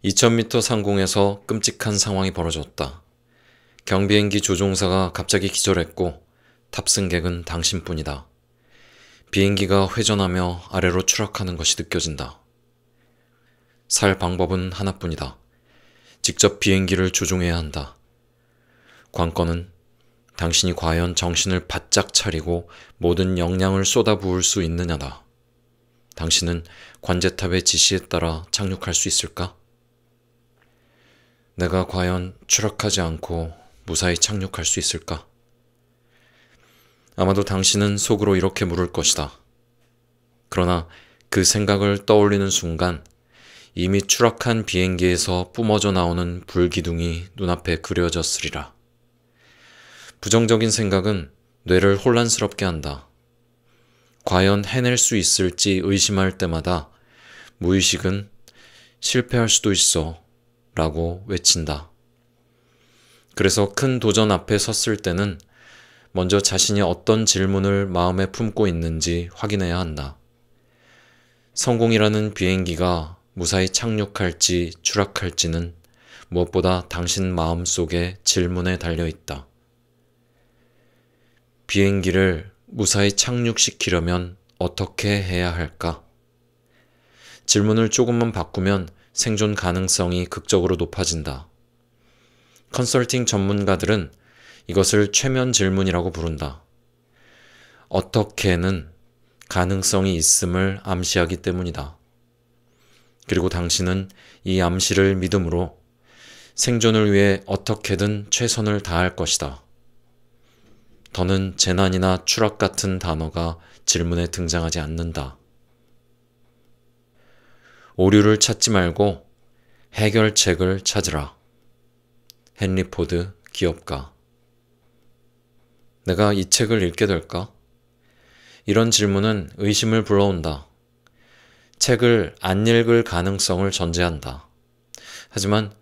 2000m 상공에서 끔찍한 상황이 벌어졌다. 경비행기 조종사가 갑자기 기절했고 탑승객은 당신뿐이다. 비행기가 회전하며 아래로 추락하는 것이 느껴진다. 살 방법은 하나뿐이다. 직접 비행기를 조종해야 한다. 관건은 당신이 과연 정신을 바짝 차리고 모든 역량을 쏟아부을 수 있느냐다. 당신은 관제탑의 지시에 따라 착륙할 수 있을까? 내가 과연 추락하지 않고 무사히 착륙할 수 있을까? 아마도 당신은 속으로 이렇게 물을 것이다. 그러나 그 생각을 떠올리는 순간 이미 추락한 비행기에서 뿜어져 나오는 불기둥이 눈앞에 그려졌으리라. 부정적인 생각은 뇌를 혼란스럽게 한다. 과연 해낼 수 있을지 의심할 때마다 무의식은 실패할 수도 있어 라고 외친다. 그래서 큰 도전 앞에 섰을 때는 먼저 자신이 어떤 질문을 마음에 품고 있는지 확인해야 한다. 성공이라는 비행기가 무사히 착륙할지 추락할지는 무엇보다 당신 마음속의 질문에 달려있다. 비행기를 무사히 착륙시키려면 어떻게 해야 할까? 질문을 조금만 바꾸면 생존 가능성이 극적으로 높아진다. 컨설팅 전문가들은 이것을 최면 질문이라고 부른다. 어떻게는 가능성이 있음을 암시하기 때문이다. 그리고 당신은 이 암시를 믿음으로 생존을 위해 어떻게든 최선을 다할 것이다. 더는 재난이나 추락 같은 단어가 질문에 등장하지 않는다. 오류를 찾지 말고 해결책을 찾으라. 헨리 포드 기업가. 내가 이 책을 읽게 될까? 이런 질문은 의심을 불러온다. 책을 안 읽을 가능성을 전제한다. 하지만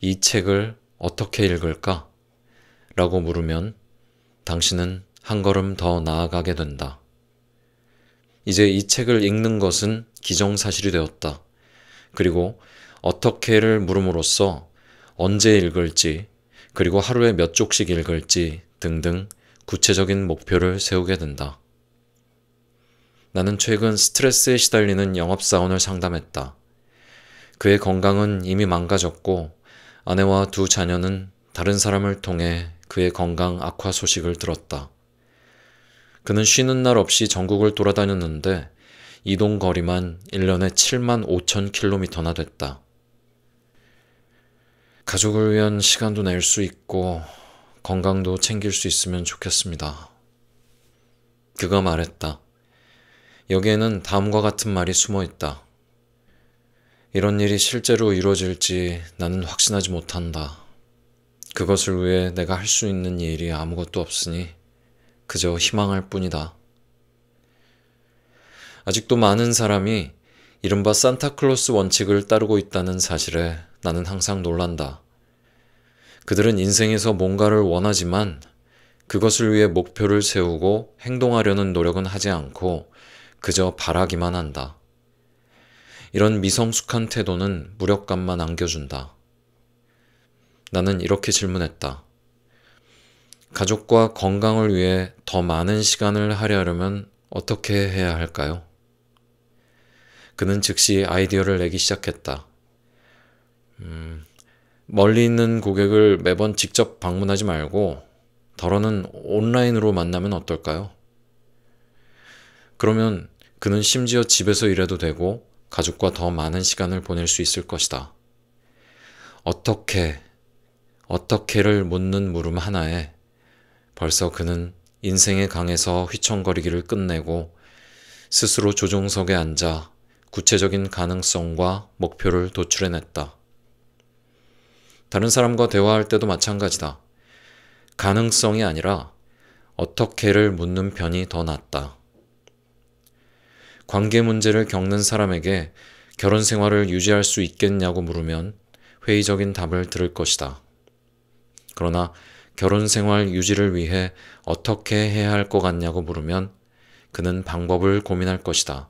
이 책을 어떻게 읽을까? 라고 물으면 당신은 한 걸음 더 나아가게 된다. 이제 이 책을 읽는 것은 기정사실이 되었다. 그리고 어떻게를 물음으로써 언제 읽을지, 그리고 하루에 몇 쪽씩 읽을지 등등 구체적인 목표를 세우게 된다. 나는 최근 스트레스에 시달리는 영업사원을 상담했다. 그의 건강은 이미 망가졌고 아내와 두 자녀는 다른 사람을 통해 그의 건강 악화 소식을 들었다. 그는 쉬는 날 없이 전국을 돌아다녔는데 이동 거리만 1년에 7만 5천 킬로미터나 됐다. 가족을 위한 시간도 낼 수 있고 건강도 챙길 수 있으면 좋겠습니다. 그가 말했다. 여기에는 다음과 같은 말이 숨어 있다. 이런 일이 실제로 이루어질지 나는 확신하지 못한다. 그것을 위해 내가 할 수 있는 일이 아무것도 없으니 그저 희망할 뿐이다. 아직도 많은 사람이 이른바 산타클로스 원칙을 따르고 있다는 사실에 나는 항상 놀란다. 그들은 인생에서 뭔가를 원하지만 그것을 위해 목표를 세우고 행동하려는 노력은 하지 않고 그저 바라기만 한다. 이런 미성숙한 태도는 무력감만 안겨준다. 나는 이렇게 질문했다. 가족과 건강을 위해 더 많은 시간을 할애하려면 어떻게 해야 할까요? 그는 즉시 아이디어를 내기 시작했다. 멀리 있는 고객을 매번 직접 방문하지 말고 덜어는 온라인으로 만나면 어떨까요? 그러면 그는 심지어 집에서 일해도 되고 가족과 더 많은 시간을 보낼 수 있을 것이다. 어떻게를 묻는 물음 하나에 벌써 그는 인생의 강에서 휘청거리기를 끝내고 스스로 조종석에 앉아 구체적인 가능성과 목표를 도출해냈다. 다른 사람과 대화할 때도 마찬가지다. 가능성이 아니라 어떻게를 묻는 편이 더 낫다. 관계 문제를 겪는 사람에게 결혼 생활을 유지할 수 있겠냐고 물으면 회의적인 답을 들을 것이다. 그러나 결혼 생활 유지를 위해 어떻게 해야 할 것 같냐고 물으면 그는 방법을 고민할 것이다.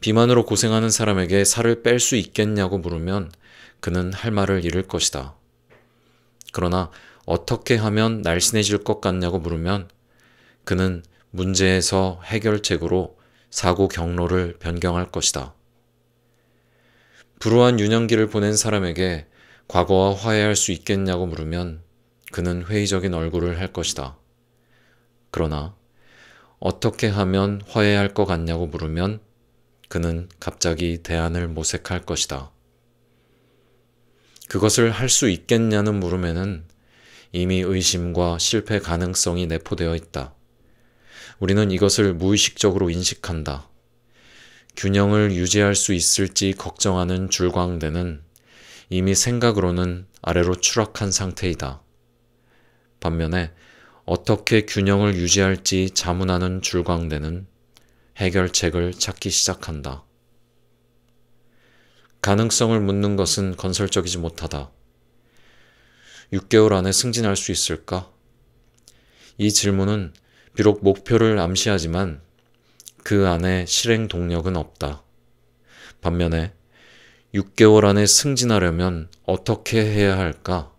비만으로 고생하는 사람에게 살을 뺄 수 있겠냐고 물으면 그는 할 말을 잃을 것이다. 그러나 어떻게 하면 날씬해질 것 같냐고 물으면 그는 문제에서 해결책으로 사고 경로를 변경할 것이다. 불우한 유년기를 보낸 사람에게 과거와 화해할 수 있겠냐고 물으면 그는 회의적인 얼굴을 할 것이다. 그러나 어떻게 하면 화해할 것 같냐고 물으면 그는 갑자기 대안을 모색할 것이다. 그것을 할 수 있겠냐는 물음에는 이미 의심과 실패 가능성이 내포되어 있다. 우리는 이것을 무의식적으로 인식한다. 균형을 유지할 수 있을지 걱정하는 줄광대는 이미 생각으로는 아래로 추락한 상태이다. 반면에 어떻게 균형을 유지할지 자문하는 줄광대는 해결책을 찾기 시작한다. 가능성을 묻는 것은 건설적이지 못하다. 6개월 안에 승진할 수 있을까? 이 질문은 비록 목표를 암시하지만 그 안에 실행 동력은 없다. 반면에 6개월 안에 승진하려면 어떻게 해야 할까?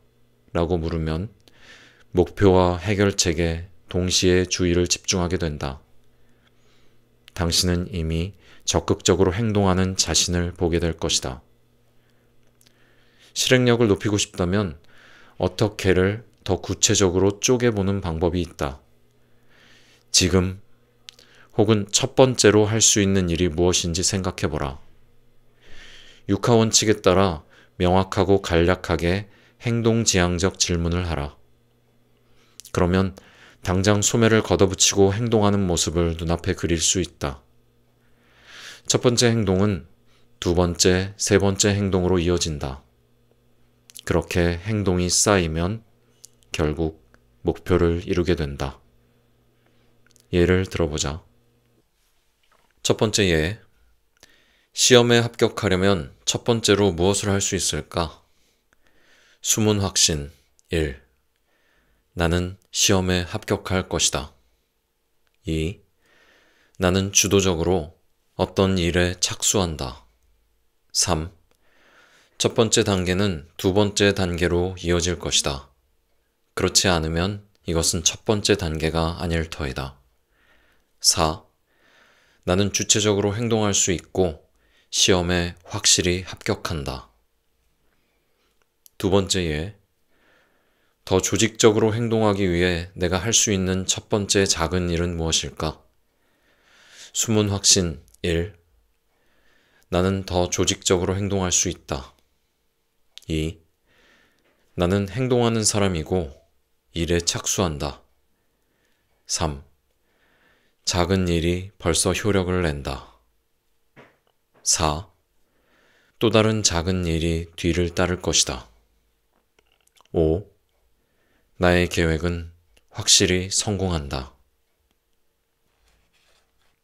라고 물으면 목표와 해결책에 동시에 주의를 집중하게 된다. 당신은 이미 적극적으로 행동하는 자신을 보게 될 것이다. 실행력을 높이고 싶다면 어떻게를 더 구체적으로 쪼개보는 방법이 있다. 지금 혹은 첫 번째로 할 수 있는 일이 무엇인지 생각해보라. 육하 원칙에 따라 명확하고 간략하게 행동지향적 질문을 하라. 그러면 당장 소매를 걷어붙이고 행동하는 모습을 눈앞에 그릴 수 있다. 첫 번째 행동은 두 번째, 세 번째 행동으로 이어진다. 그렇게 행동이 쌓이면 결국 목표를 이루게 된다. 예를 들어보자. 첫 번째 예. 시험에 합격하려면 첫 번째로 무엇을 할 수 있을까? 수문 확신 1. 나는 시험에 합격할 것이다. 2. 나는 주도적으로 어떤 일에 착수한다. 3. 첫 번째 단계는 두 번째 단계로 이어질 것이다. 그렇지 않으면 이것은 첫 번째 단계가 아닐 터이다. 4. 나는 주체적으로 행동할 수 있고 시험에 확실히 합격한다. 두 번째 예. 더 조직적으로 행동하기 위해 내가 할 수 있는 첫 번째 작은 일은 무엇일까? 수문 확신 1. 나는 더 조직적으로 행동할 수 있다. 2. 나는 행동하는 사람이고 일에 착수한다. 3. 작은 일이 벌써 효력을 낸다. 4. 또 다른 작은 일이 뒤를 따를 것이다. 5. 나의 계획은 확실히 성공한다.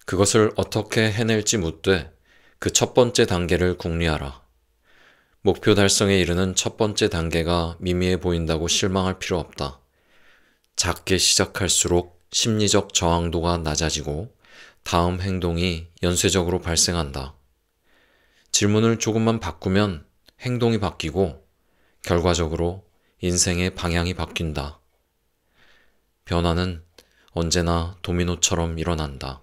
그것을 어떻게 해낼지 묻되 그 첫 번째 단계를 궁리하라. 목표 달성에 이르는 첫 번째 단계가 미미해 보인다고 실망할 필요 없다. 작게 시작할수록 심리적 저항도가 낮아지고 다음 행동이 연쇄적으로 발생한다. 질문을 조금만 바꾸면 행동이 바뀌고 결과적으로 인생의 방향이 바뀐다. 변화는 언제나 도미노처럼 일어난다.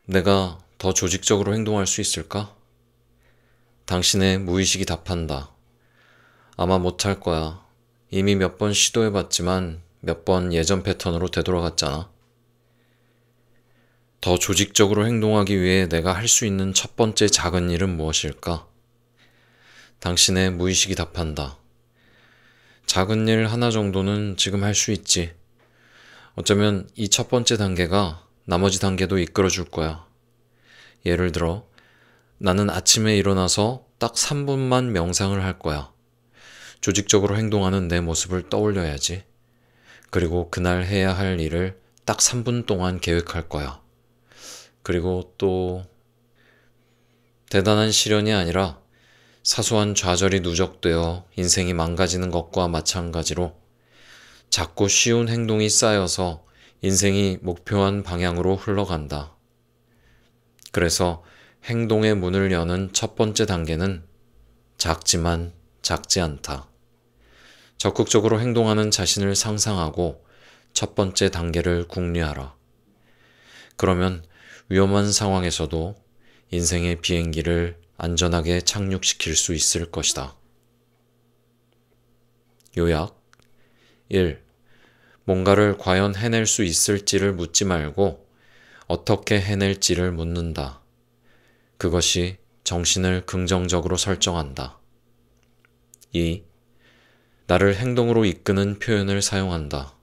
내가 더 조직적으로 행동할 수 있을까? 당신의 무의식이 답한다. 아마 못할 거야. 이미 몇 번 시도해봤지만 몇 번 예전 패턴으로 되돌아갔잖아. 더 조직적으로 행동하기 위해 내가 할 수 있는 첫 번째 작은 일은 무엇일까? 당신의 무의식이 답한다. 작은 일 하나 정도는 지금 할 수 있지. 어쩌면 이 첫 번째 단계가 나머지 단계도 이끌어줄 거야. 예를 들어, 나는 아침에 일어나서 딱 3분만 명상을 할 거야. 조직적으로 행동하는 내 모습을 떠올려야지. 그리고 그날 해야 할 일을 딱 3분 동안 계획할 거야. 그리고 또 대단한 시련이 아니라 사소한 좌절이 누적되어 인생이 망가지는 것과 마찬가지로 작고 쉬운 행동이 쌓여서 인생이 목표한 방향으로 흘러간다. 그래서 행동의 문을 여는 첫 번째 단계는 작지만 작지 않다. 적극적으로 행동하는 자신을 상상하고 첫 번째 단계를 궁리하라. 그러면 위험한 상황에서도 인생의 비행기를 안전하게 착륙시킬 수 있을 것이다. 요약 1. 뭔가를 과연 해낼 수 있을지를 묻지 말고 어떻게 해낼지를 묻는다. 그것이 정신을 긍정적으로 설정한다. 2. 나를 행동으로 이끄는 표현을 사용한다.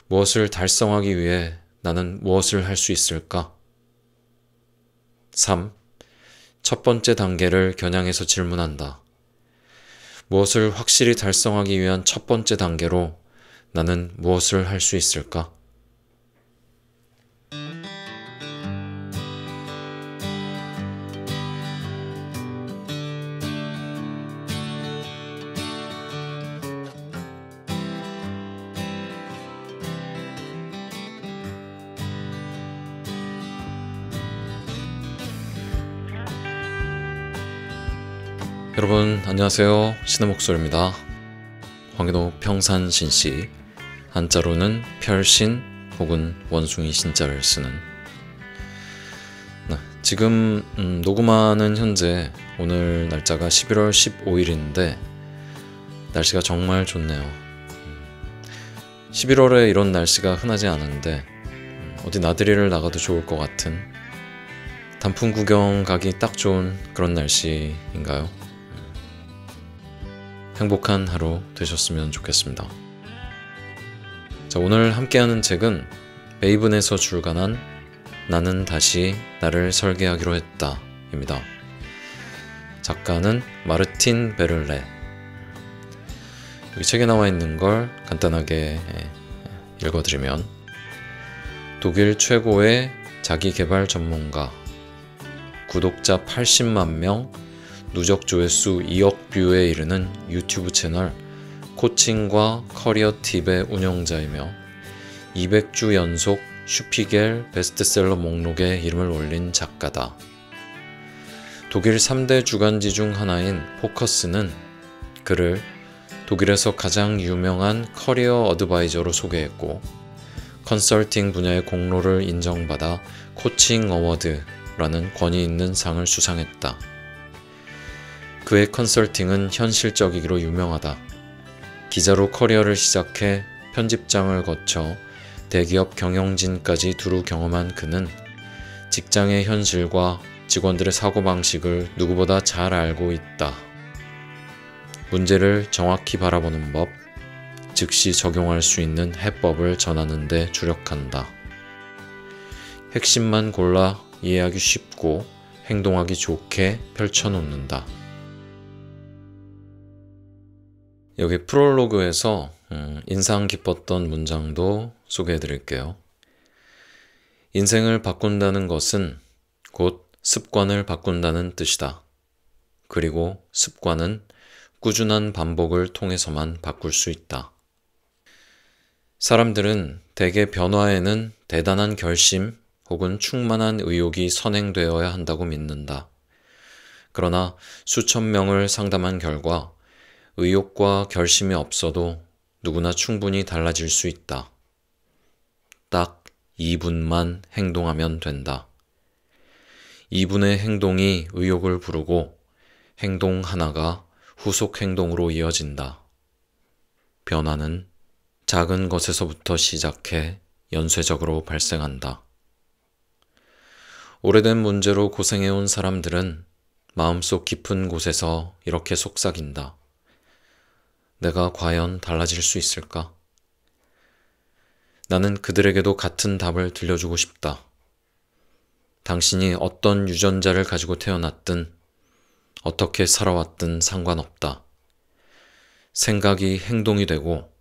무엇을 달성하기 위해 나는 무엇을 할 수 있을까? 3. 첫 번째 단계를 겨냥해서 질문한다. 무엇을 확실히 달성하기 위한 첫 번째 단계로 나는 무엇을 할 수 있을까? 여러분 안녕하세요. 신의 목소리입니다. 황인호 평산신씨, 한자로는 별신 혹은 원숭이 신자를 쓰는 지금 녹음하는 현재 오늘 날짜가 11월 15일인데 날씨가 정말 좋네요. 11월에 이런 날씨가 흔하지 않은데 어디 나들이를 나가도 좋을 것 같은 단풍 구경 가기 딱 좋은 그런 날씨인가요? 행복한 하루 되셨으면 좋겠습니다. 자, 오늘 함께하는 책은 메이븐에서 출간한 나는 다시 나를 설계하기로 했다 입니다. 작가는 마르틴 베를레. 여기 책에 나와 있는 걸 간단하게 읽어드리면, 독일 최고의 자기개발 전문가, 구독자 80만 명, 누적 조회수 2억 뷰에 이르는 유튜브 채널 코칭과 커리어 팁의 운영자이며 200주 연속 슈피겔 베스트셀러 목록에 이름을 올린 작가다. 독일 3대 주간지 중 하나인 포커스는 그를 독일에서 가장 유명한 커리어 어드바이저로 소개했고, 컨설팅 분야의 공로를 인정받아 코칭 어워드라는 권위 있는 상을 수상했다. 그의 컨설팅은 현실적이기로 유명하다. 기자로 커리어를 시작해 편집장을 거쳐 대기업 경영진까지 두루 경험한 그는 직장의 현실과 직원들의 사고방식을 누구보다 잘 알고 있다. 문제를 정확히 바라보는 법, 즉시 적용할 수 있는 해법을 전하는 데 주력한다. 핵심만 골라 이해하기 쉽고 행동하기 좋게 펼쳐놓는다. 여기 프롤로그에서 인상 깊었던 문장도 소개해 드릴게요. 인생을 바꾼다는 것은 곧 습관을 바꾼다는 뜻이다. 그리고 습관은 꾸준한 반복을 통해서만 바꿀 수 있다. 사람들은 대개 변화에는 대단한 결심 혹은 충만한 의욕이 선행되어야 한다고 믿는다. 그러나 수천 명을 상담한 결과 의욕과 결심이 없어도 누구나 충분히 달라질 수 있다. 딱 2분만 행동하면 된다. 2분의 행동이 의욕을 부르고 행동 하나가 후속 행동으로 이어진다. 변화는 작은 것에서부터 시작해 연쇄적으로 발생한다. 오래된 문제로 고생해온 사람들은 마음속 깊은 곳에서 이렇게 속삭인다. 내가 과연 달라질 수 있을까? 나는 그들에게도 같은 답을 들려주고 싶다. 당신이 어떤 유전자를 가지고 태어났든 어떻게 살아왔든 상관없다. 생각이 행동이 되고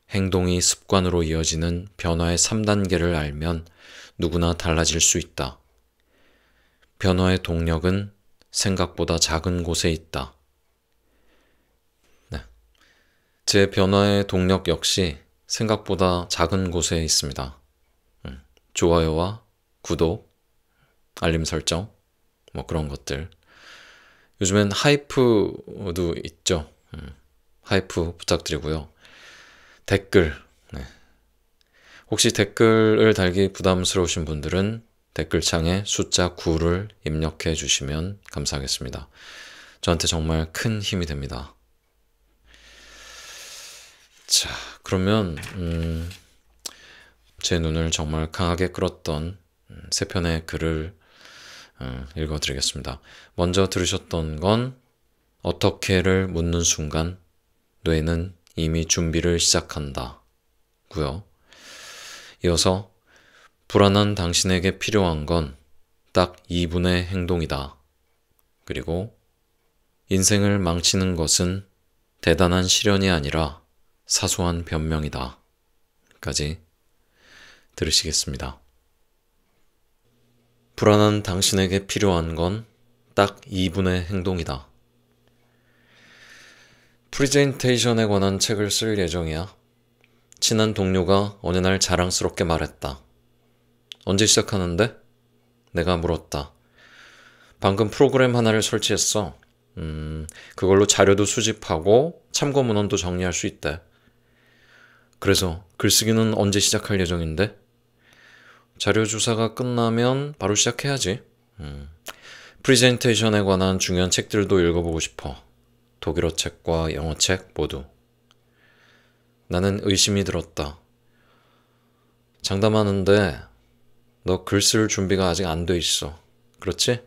행동이 습관으로 이어지는 변화의 3단계를 알면 누구나 달라질 수 있다. 변화의 동력은 생각보다 작은 곳에 있다. 제 변화의 동력 역시 생각보다 작은 곳에 있습니다. 좋아요와 구독, 알림 설정, 그런 것들. 요즘엔 하이프도 있죠. 하이프 부탁드리고요. 댓글. 네. 혹시 댓글을 달기 부담스러우신 분들은 댓글창에 숫자 9를 입력해 주시면 감사하겠습니다. 저한테 정말 큰 힘이 됩니다. 자, 그러면 제 눈을 정말 강하게 끌었던 세 편의 글을 읽어드리겠습니다. 먼저 들으셨던 건 어떻게를 묻는 순간 뇌는 이미 준비를 시작한다 고요. 이어서 불안한 당신에게 필요한 건 딱 2분의 행동이다. 그리고 인생을 망치는 것은 대단한 시련이 아니라 사소한 변명이다. 까지 들으시겠습니다. 불안한 당신에게 필요한 건 딱 2분의 행동이다. 프리젠테이션에 관한 책을 쓸 예정이야. 친한 동료가 어느 날 자랑스럽게 말했다. 언제 시작하는데? 내가 물었다. 방금 프로그램 하나를 설치했어. 그걸로 자료도 수집하고 참고 문헌도 정리할 수 있대. 그래서 글쓰기는 언제 시작할 예정인데? 자료 조사가 끝나면 바로 시작해야지. 프리젠테이션에 관한 중요한 책들도 읽어보고 싶어. 독일어 책과 영어 책 모두. 나는 의심이 들었다. 장담하는데 너 글 쓸 준비가 아직 안 돼 있어. 그렇지?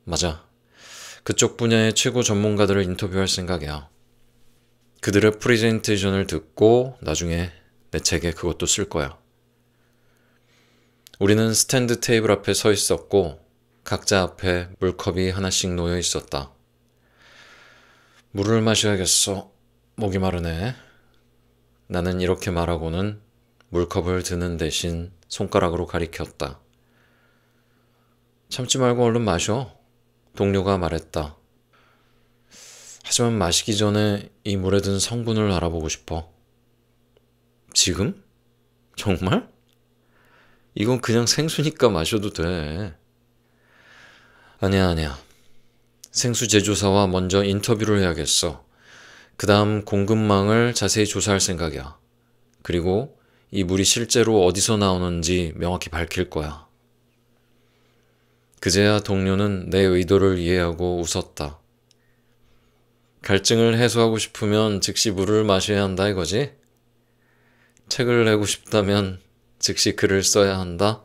맞아. 그쪽 분야의 최고 전문가들을 인터뷰할 생각이야. 그들의 프리젠테이션을 듣고 나중에 내 책에 그것도 쓸 거야. 우리는 스탠드 테이블 앞에 서 있었고 각자 앞에 물컵이 하나씩 놓여 있었다. 물을 마셔야겠어. 목이 마르네. 나는 이렇게 말하고는 물컵을 드는 대신 손가락으로 가리켰다. 참지 말고 얼른 마셔. 동료가 말했다. 하지만 마시기 전에 이 물에 든 성분을 알아보고 싶어. 지금? 정말? 이건 그냥 생수니까 마셔도 돼. 아니야. 생수 제조사와 먼저 인터뷰를 해야겠어. 그 다음 공급망을 자세히 조사할 생각이야. 그리고 이 물이 실제로 어디서 나오는지 명확히 밝힐 거야. 그제야 동료는 내 의도를 이해하고 웃었다. 갈증을 해소하고 싶으면 즉시 물을 마셔야 한다 이거지? 책을 내고 싶다면 즉시 글을 써야 한다?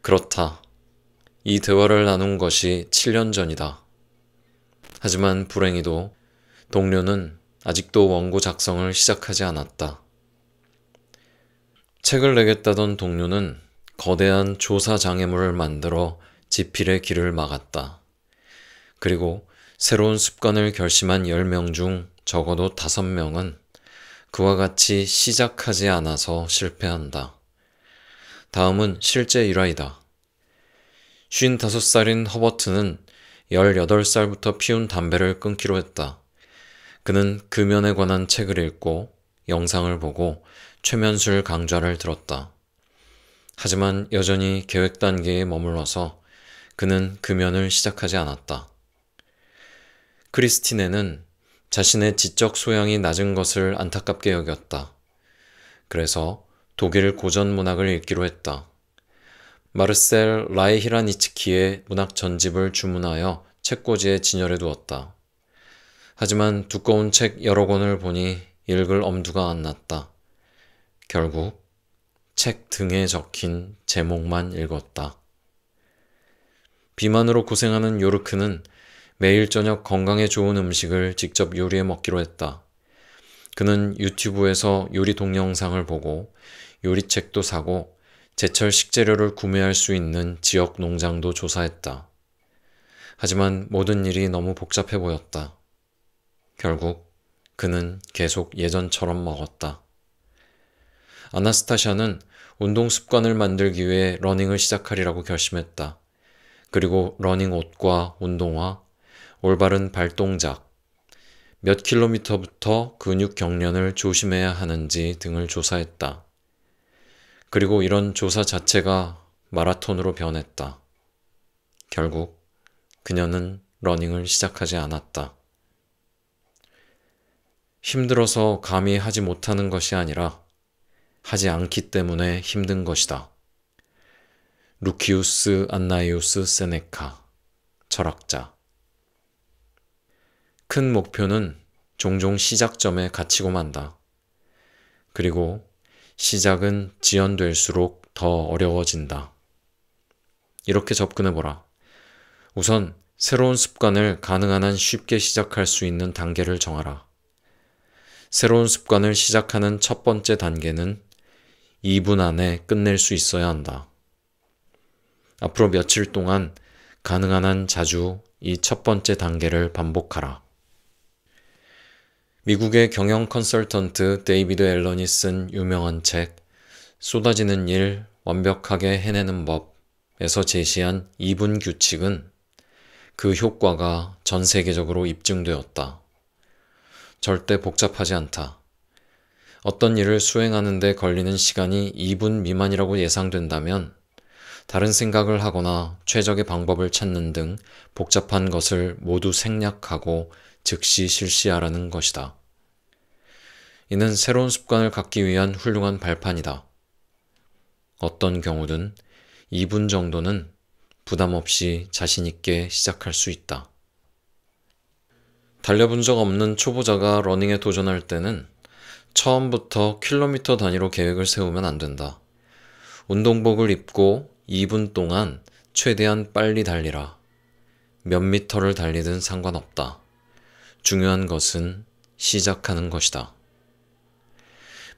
그렇다. 이 대화를 나눈 것이 7년 전이다. 하지만 불행히도 동료는 아직도 원고 작성을 시작하지 않았다. 책을 내겠다던 동료는 거대한 조사 장애물을 만들어 지필의 길을 막았다. 그리고 새로운 습관을 결심한 10명 중 적어도 5명은 그와 같이 시작하지 않아서 실패한다. 다음은 실제 일화이다. 55살인 허버트는 18살부터 피운 담배를 끊기로 했다. 그는 금연에 관한 책을 읽고 영상을 보고 최면술 강좌를 들었다. 하지만 여전히 계획 단계에 머물러서 그는 금연을 시작하지 않았다. 크리스티네는 자신의 지적 소양이 낮은 것을 안타깝게 여겼다. 그래서 독일 고전 문학을 읽기로 했다. 마르셀 라이히라니츠키의 문학 전집을 주문하여 책꽂이에 진열해 두었다. 하지만 두꺼운 책 여러 권을 보니 읽을 엄두가 안 났다. 결국 책 등에 적힌 제목만 읽었다. 비만으로 고생하는 요르크는 매일 저녁 건강에 좋은 음식을 직접 요리해 먹기로 했다. 그는 유튜브에서 요리 동영상을 보고 요리책도 사고 제철 식재료를 구매할 수 있는 지역 농장도 조사했다. 하지만 모든 일이 너무 복잡해 보였다. 결국 그는 계속 예전처럼 먹었다. 아나스타샤는 운동 습관을 만들기 위해 러닝을 시작하리라고 결심했다. 그리고 러닝 옷과 운동화, 올바른 발동작, 몇 킬로미터부터 근육 경련을 조심해야 하는지 등을 조사했다. 그리고 이런 조사 자체가 마라톤으로 변했다. 결국 그녀는 러닝을 시작하지 않았다. 힘들어서 감히 하지 못하는 것이 아니라 하지 않기 때문에 힘든 것이다. 루키우스 안나이우스 세네카, 철학자. 큰 목표는 종종 시작점에 갇히고 만다. 그리고 시작은 지연될수록 더 어려워진다. 이렇게 접근해보라. 우선 새로운 습관을 가능한 한 쉽게 시작할 수 있는 단계를 정하라. 새로운 습관을 시작하는 첫 번째 단계는 2분 안에 끝낼 수 있어야 한다. 앞으로 며칠 동안 가능한 한 자주 이 첫 번째 단계를 반복하라. 미국의 경영 컨설턴트 데이비드 앨런이 쓴 유명한 책 쏟아지는 일 완벽하게 해내는 법에서 제시한 2분 규칙은 그 효과가 전 세계적으로 입증되었다. 절대 복잡하지 않다. 어떤 일을 수행하는 데 걸리는 시간이 2분 미만이라고 예상된다면 다른 생각을 하거나 최적의 방법을 찾는 등 복잡한 것을 모두 생략하고 즉시 실시하라는 것이다. 이는 새로운 습관을 갖기 위한 훌륭한 발판이다. 어떤 경우든 2분 정도는 부담 없이 자신 있게 시작할 수 있다. 달려본 적 없는 초보자가 러닝에 도전할 때는 처음부터 킬로미터 단위로 계획을 세우면 안 된다. 운동복을 입고 2분 동안 최대한 빨리 달리라. 몇 미터를 달리든 상관없다. 중요한 것은 시작하는 것이다.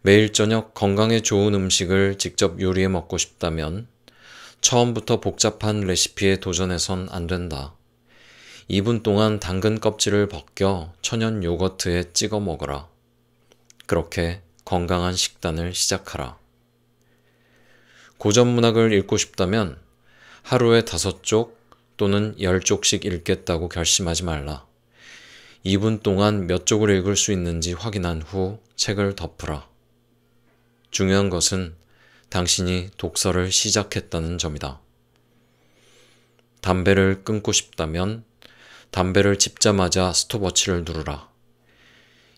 매일 저녁 건강에 좋은 음식을 직접 요리해 먹고 싶다면 처음부터 복잡한 레시피에 도전해선 안 된다. 2분 동안 당근 껍질을 벗겨 천연 요거트에 찍어 먹어라. 그렇게 건강한 식단을 시작하라. 고전 문학을 읽고 싶다면 하루에 5쪽 또는 10쪽씩 읽겠다고 결심하지 말라. 2분 동안 몇 쪽을 읽을 수 있는지 확인한 후 책을 덮으라. 중요한 것은 당신이 독서를 시작했다는 점이다. 담배를 끊고 싶다면 담배를 집자마자 스톱워치를 누르라.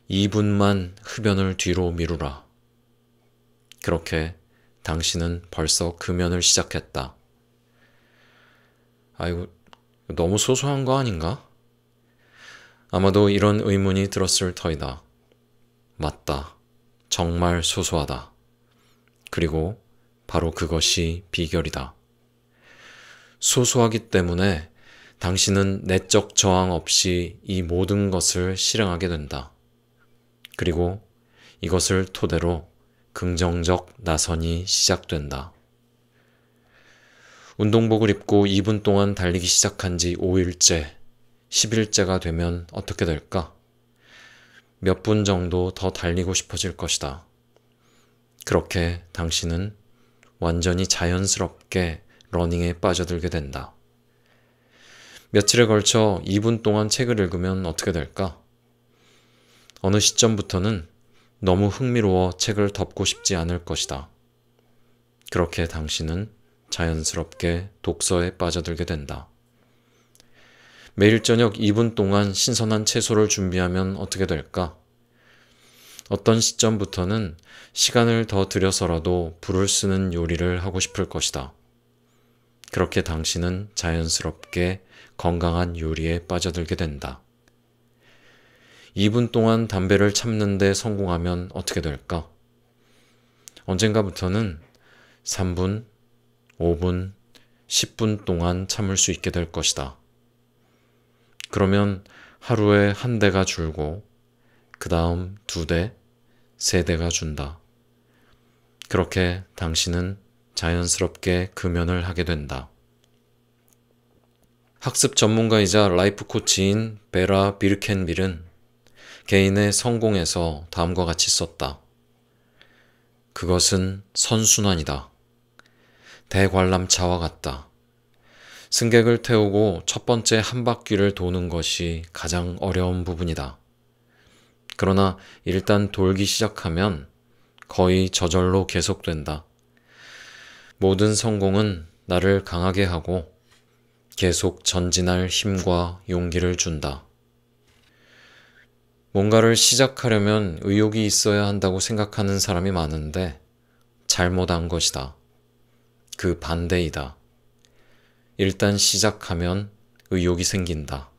2분만 흡연을 뒤로 미루라. 그렇게 당신은 벌써 금연을 시작했다. 아이고, 너무 소소한 거 아닌가? 아마도 이런 의문이 들었을 터이다. 맞다. 정말 소소하다. 그리고 바로 그것이 비결이다. 소소하기 때문에 당신은 내적 저항 없이 이 모든 것을 실행하게 된다. 그리고 이것을 토대로 긍정적 나선이 시작된다. 운동복을 입고 2분 동안 달리기 시작한 지 5일째, 10일째가 되면 어떻게 될까? 몇 분 정도 더 달리고 싶어질 것이다. 그렇게 당신은 완전히 자연스럽게 러닝에 빠져들게 된다. 며칠에 걸쳐 2분 동안 책을 읽으면 어떻게 될까? 어느 시점부터는 너무 흥미로워 책을 덮고 싶지 않을 것이다. 그렇게 당신은 자연스럽게 독서에 빠져들게 된다. 매일 저녁 2분 동안 신선한 채소를 준비하면 어떻게 될까? 어떤 시점부터는 시간을 더 들여서라도 불을 쓰는 요리를 하고 싶을 것이다. 그렇게 당신은 자연스럽게 건강한 요리에 빠져들게 된다. 2분 동안 담배를 참는 데 성공하면 어떻게 될까? 언젠가부터는 3분, 5분, 10분 동안 참을 수 있게 될 것이다. 그러면 하루에 1대가 줄고 그 다음 2대, 3대가 준다. 그렇게 당신은 자연스럽게 금연을 하게 된다. 학습 전문가이자 라이프 코치인 베라 비르켄빌은 개인의 성공에서 다음과 같이 썼다. 그것은 선순환이다. 대관람차와 같다. 승객을 태우고 첫 번째 한 바퀴를 도는 것이 가장 어려운 부분이다. 그러나 일단 돌기 시작하면 거의 저절로 계속된다. 모든 성공은 나를 강하게 하고 계속 전진할 힘과 용기를 준다. 뭔가를 시작하려면 의욕이 있어야 한다고 생각하는 사람이 많은데 잘못한 것이다. 그 반대이다. 일단 시작하면 의욕이 생긴다.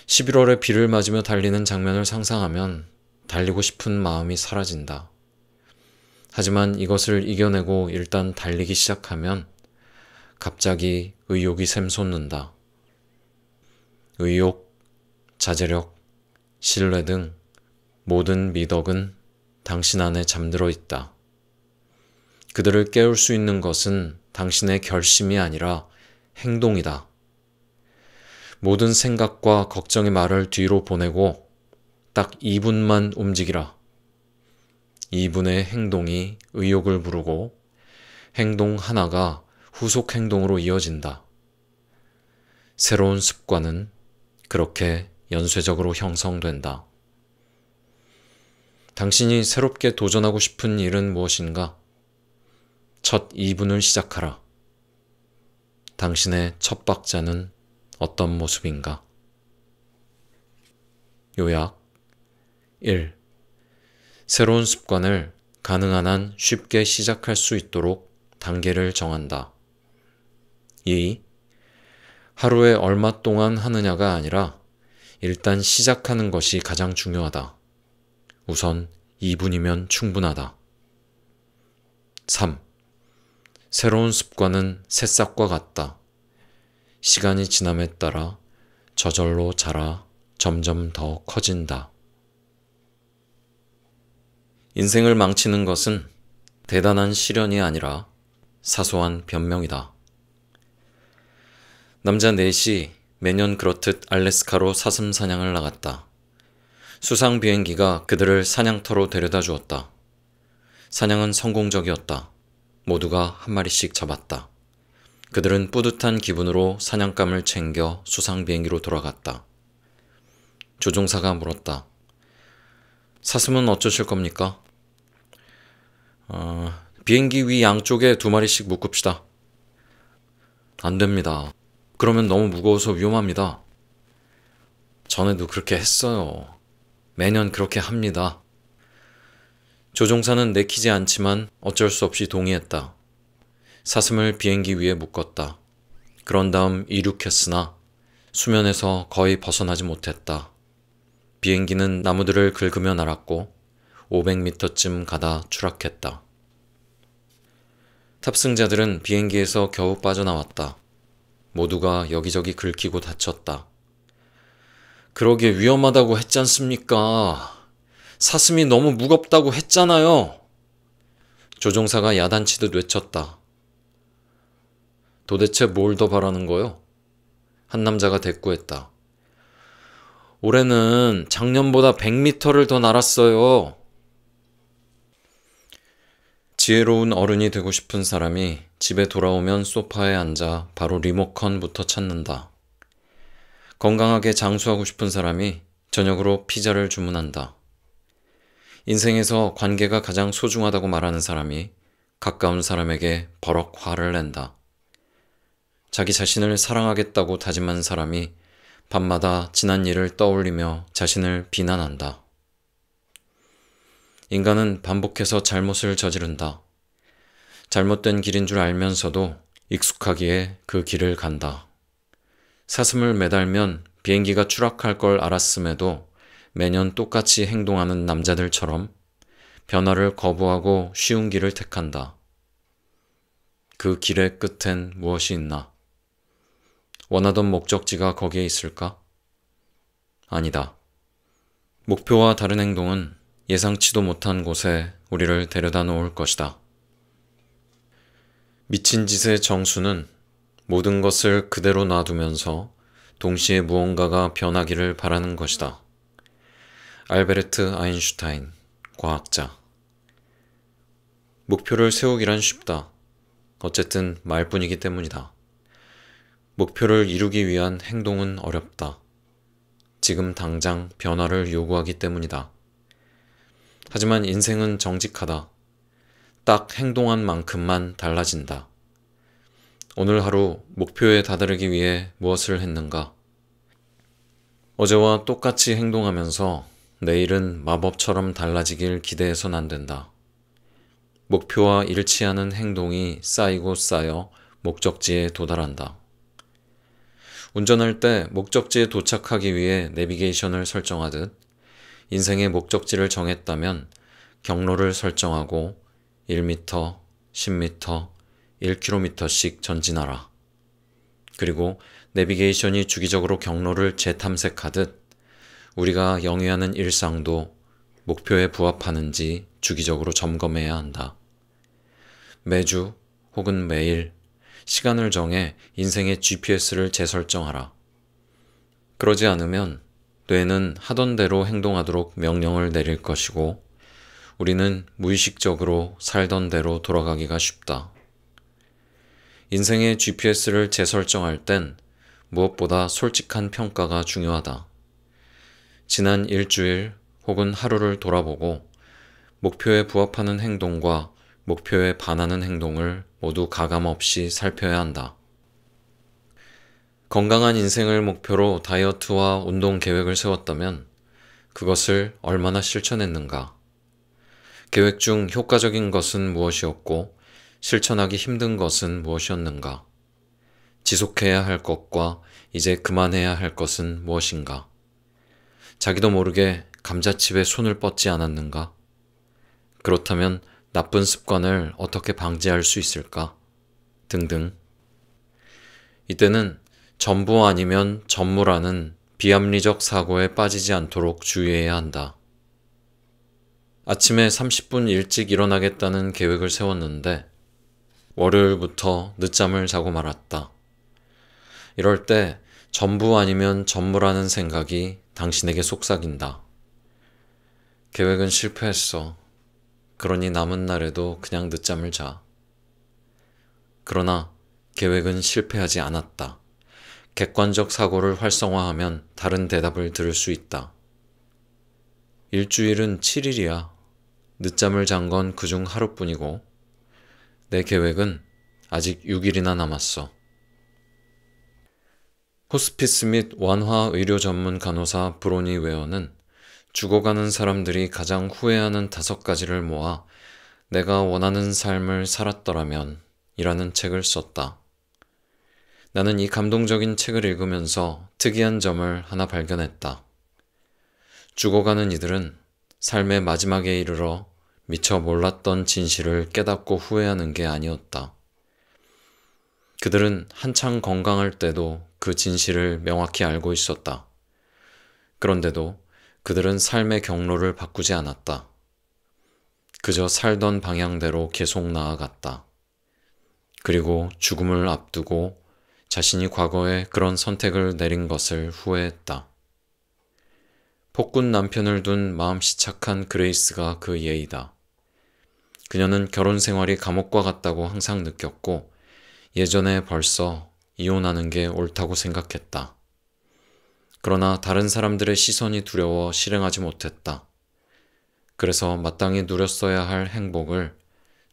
11월에 비를 맞으며 달리는 장면을 상상하면 달리고 싶은 마음이 사라진다. 하지만 이것을 이겨내고 일단 달리기 시작하면 갑자기 의욕이 샘솟는다. 의욕, 자제력, 신뢰 등 모든 미덕은 당신 안에 잠들어 있다. 그들을 깨울 수 있는 것은 당신의 결심이 아니라 행동이다. 모든 생각과 걱정의 말을 뒤로 보내고 딱 2분만 움직이라. 2분의 행동이 의욕을 부르고 행동 하나가 후속 행동으로 이어진다. 새로운 습관은 그렇게 연쇄적으로 형성된다. 당신이 새롭게 도전하고 싶은 일은 무엇인가? 첫 2분을 시작하라. 당신의 첫 박자는 어떤 모습인가? 요약 1. 새로운 습관을 가능한 한 쉽게 시작할 수 있도록 단계를 정한다. 2. 하루에 얼마 동안 하느냐가 아니라 일단 시작하는 것이 가장 중요하다. 우선 2분이면 충분하다. 3. 새로운 습관은 새싹과 같다. 시간이 지남에 따라 저절로 자라 점점 더 커진다. 인생을 망치는 것은 대단한 시련이 아니라 사소한 변명이다. 남자 넷이 매년 그렇듯 알래스카로 사슴 사냥을 나갔다. 수상 비행기가 그들을 사냥터로 데려다 주었다. 사냥은 성공적이었다. 모두가 한 마리씩 잡았다. 그들은 뿌듯한 기분으로 사냥감을 챙겨 수상 비행기로 돌아갔다. 조종사가 물었다. 사슴은 어쩌실 겁니까? 비행기 위 양쪽에 2마리씩 묶읍시다. 안 됩니다. 그러면 너무 무거워서 위험합니다. 전에도 그렇게 했어요. 매년 그렇게 합니다. 조종사는 내키지 않지만 어쩔 수 없이 동의했다. 사슴을 비행기 위에 묶었다. 그런 다음 이륙했으나 수면에서 거의 벗어나지 못했다. 비행기는 나무들을 긁으며 날았고 500m쯤 가다 추락했다. 탑승자들은 비행기에서 겨우 빠져나왔다. 모두가 여기저기 긁히고 다쳤다. 그러게 위험하다고 했잖습니까? 사슴이 너무 무겁다고 했잖아요. 조종사가 야단치듯 외쳤다. 도대체 뭘 더 바라는 거요? 한 남자가 대꾸했다. 올해는 작년보다 100m를 더 날았어요. 지혜로운 어른이 되고 싶은 사람이 집에 돌아오면 소파에 앉아 바로 리모컨부터 찾는다. 건강하게 장수하고 싶은 사람이 저녁으로 피자를 주문한다. 인생에서 관계가 가장 소중하다고 말하는 사람이 가까운 사람에게 버럭 화를 낸다. 자기 자신을 사랑하겠다고 다짐한 사람이 밤마다 지난 일을 떠올리며 자신을 비난한다. 인간은 반복해서 잘못을 저지른다. 잘못된 길인 줄 알면서도 익숙하기에 그 길을 간다. 사슴을 매달면 비행기가 추락할 걸 알았음에도 매년 똑같이 행동하는 남자들처럼 변화를 거부하고 쉬운 길을 택한다. 그 길의 끝엔 무엇이 있나? 원하던 목적지가 거기에 있을까? 아니다. 목표와 다른 행동은 예상치도 못한 곳에 우리를 데려다 놓을 것이다. 미친 짓의 정수는 모든 것을 그대로 놔두면서 동시에 무언가가 변하기를 바라는 것이다. 알베르트 아인슈타인, 과학자. 목표를 세우기란 쉽다. 어쨌든 말뿐이기 때문이다. 목표를 이루기 위한 행동은 어렵다. 지금 당장 변화를 요구하기 때문이다. 하지만 인생은 정직하다. 딱 행동한 만큼만 달라진다. 오늘 하루 목표에 다다르기 위해 무엇을 했는가? 어제와 똑같이 행동하면서 내일은 마법처럼 달라지길 기대해선 안 된다. 목표와 일치하는 행동이 쌓이고 쌓여 목적지에 도달한다. 운전할 때 목적지에 도착하기 위해 내비게이션을 설정하듯 인생의 목적지를 정했다면 경로를 설정하고 1m, 10m, 1km씩 전진하라. 그리고 내비게이션이 주기적으로 경로를 재탐색하듯 우리가 영위하는 일상도 목표에 부합하는지 주기적으로 점검해야 한다. 매주 혹은 매일 시간을 정해 인생의 GPS를 재설정하라. 그러지 않으면 뇌는 하던 대로 행동하도록 명령을 내릴 것이고 우리는 무의식적으로 살던 대로 돌아가기가 쉽다. 인생의 GPS를 재설정할 땐 무엇보다 솔직한 평가가 중요하다. 지난 일주일 혹은 하루를 돌아보고 목표에 부합하는 행동과 목표에 반하는 행동을 모두 가감없이 살펴야 한다. 건강한 인생을 목표로 다이어트와 운동 계획을 세웠다면 그것을 얼마나 실천했는가? 계획 중 효과적인 것은 무엇이었고 실천하기 힘든 것은 무엇이었는가? 지속해야 할 것과 이제 그만해야 할 것은 무엇인가? 자기도 모르게 감자칩에 손을 뻗지 않았는가? 그렇다면 나쁜 습관을 어떻게 방지할 수 있을까? 등등. 이때는 전부 아니면 전무라는 비합리적 사고에 빠지지 않도록 주의해야 한다. 아침에 30분 일찍 일어나겠다는 계획을 세웠는데 월요일부터 늦잠을 자고 말았다. 이럴 때 전부 아니면 전무라는 생각이 당신에게 속삭인다. 계획은 실패했어. 그러니 남은 날에도 그냥 늦잠을 자. 그러나 계획은 실패하지 않았다. 객관적 사고를 활성화하면 다른 대답을 들을 수 있다. 일주일은 7일이야. 늦잠을 잔 건 그중 하루뿐이고 내 계획은 아직 6일이나 남았어. 호스피스 및 완화 의료 전문 간호사 브로니 웨어는 죽어가는 사람들이 가장 후회하는 5가지를 모아 내가 원하는 삶을 살았더라면 이라는 책을 썼다. 나는 이 감동적인 책을 읽으면서 특이한 점을 하나 발견했다. 죽어가는 이들은 삶의 마지막에 이르러 미처 몰랐던 진실을 깨닫고 후회하는 게 아니었다. 그들은 한창 건강할 때도 그 진실을 명확히 알고 있었다. 그런데도 그들은 삶의 경로를 바꾸지 않았다. 그저 살던 방향대로 계속 나아갔다. 그리고 죽음을 앞두고 자신이 과거에 그런 선택을 내린 것을 후회했다. 폭군 남편을 둔 마음씨 착한 그레이스가 그 예이다. 그녀는 결혼 생활이 감옥과 같다고 항상 느꼈고 예전에 벌써 이혼하는 게 옳다고 생각했다. 그러나 다른 사람들의 시선이 두려워 실행하지 못했다. 그래서 마땅히 누렸어야 할 행복을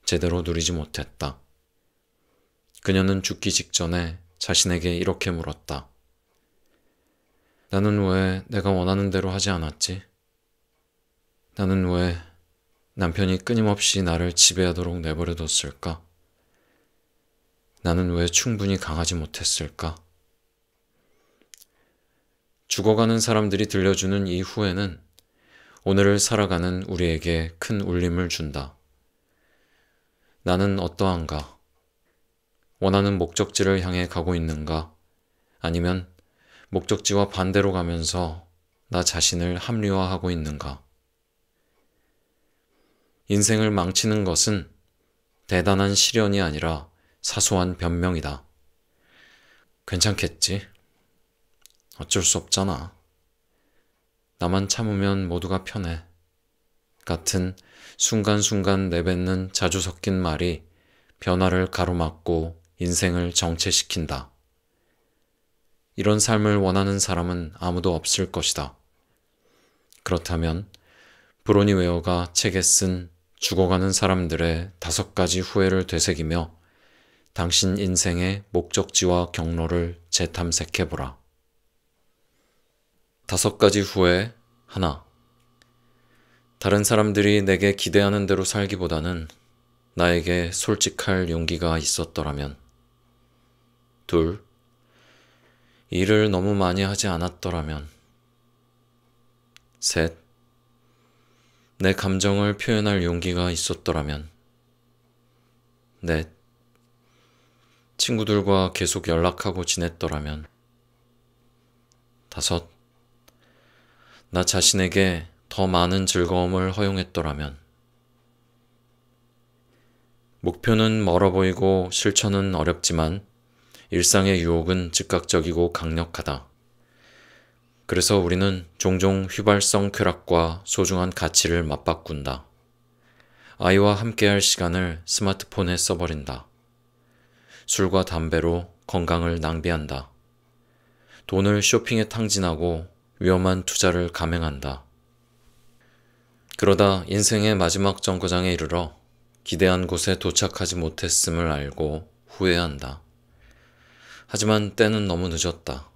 제대로 누리지 못했다. 그녀는 죽기 직전에 자신에게 이렇게 물었다. 나는 왜 내가 원하는 대로 하지 않았지? 나는 왜 남편이 끊임없이 나를 지배하도록 내버려뒀을까? 나는 왜 충분히 강하지 못했을까? 죽어가는 사람들이 들려주는 이 후회는 오늘을 살아가는 우리에게 큰 울림을 준다. 나는 어떠한가? 원하는 목적지를 향해 가고 있는가? 아니면 목적지와 반대로 가면서 나 자신을 합리화하고 있는가? 인생을 망치는 것은 대단한 시련이 아니라 사소한 변명이다. 괜찮겠지? 어쩔 수 없잖아. 나만 참으면 모두가 편해. 같은 순간순간 내뱉는 자주 섞인 말이 변화를 가로막고 인생을 정체시킨다. 이런 삶을 원하는 사람은 아무도 없을 것이다. 그렇다면 브로니 웨어가 책에 쓴 죽어가는 사람들의 5가지 후회를 되새기며 당신 인생의 목적지와 경로를 재탐색해보라. 5가지 후회. 하나. 다른 사람들이 내게 기대하는 대로 살기보다는 나에게 솔직할 용기가 있었더라면. 2. 일을 너무 많이 하지 않았더라면. 3. 내 감정을 표현할 용기가 있었더라면. 4. 친구들과 계속 연락하고 지냈더라면. 5. 나 자신에게 더 많은 즐거움을 허용했더라면. 목표는 멀어 보이고 실천은 어렵지만 일상의 유혹은 즉각적이고 강력하다. 그래서 우리는 종종 휘발성 쾌락과 소중한 가치를 맞바꾼다. 아이와 함께할 시간을 스마트폰에 써버린다. 술과 담배로 건강을 낭비한다. 돈을 쇼핑에 탕진하고 위험한 투자를 감행한다. 그러다 인생의 마지막 정거장에 이르러 기대한 곳에 도착하지 못했음을 알고 후회한다. 하지만 때는 너무 늦었다.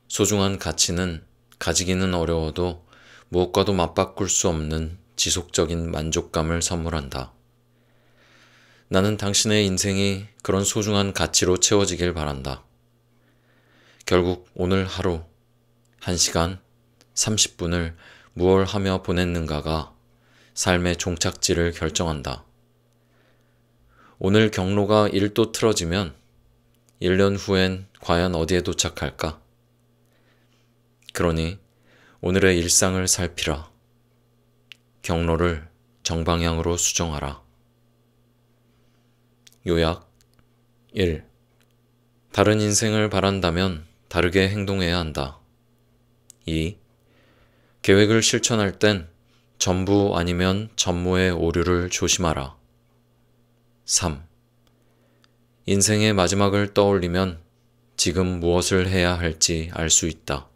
소중한 가치는 가지기는 어려워도 무엇과도 맞바꿀 수 없는 지속적인 만족감을 선물한다. 나는 당신의 인생이 그런 소중한 가치로 채워지길 바란다. 결국 오늘 하루 1시간 30분을 무얼 하며 보냈는가가 삶의 종착지를 결정한다. 오늘 경로가 1도 틀어지면 1년 후엔 과연 어디에 도착할까? 그러니 오늘의 일상을 살피라. 경로를 정방향으로 수정하라. 요약 1. 다른 인생을 바란다면 다르게 행동해야 한다. 2. 계획을 실천할 땐 전부 아니면 전무의 오류를 조심하라. 3. 인생의 마지막을 떠올리면 지금 무엇을 해야 할지 알 수 있다.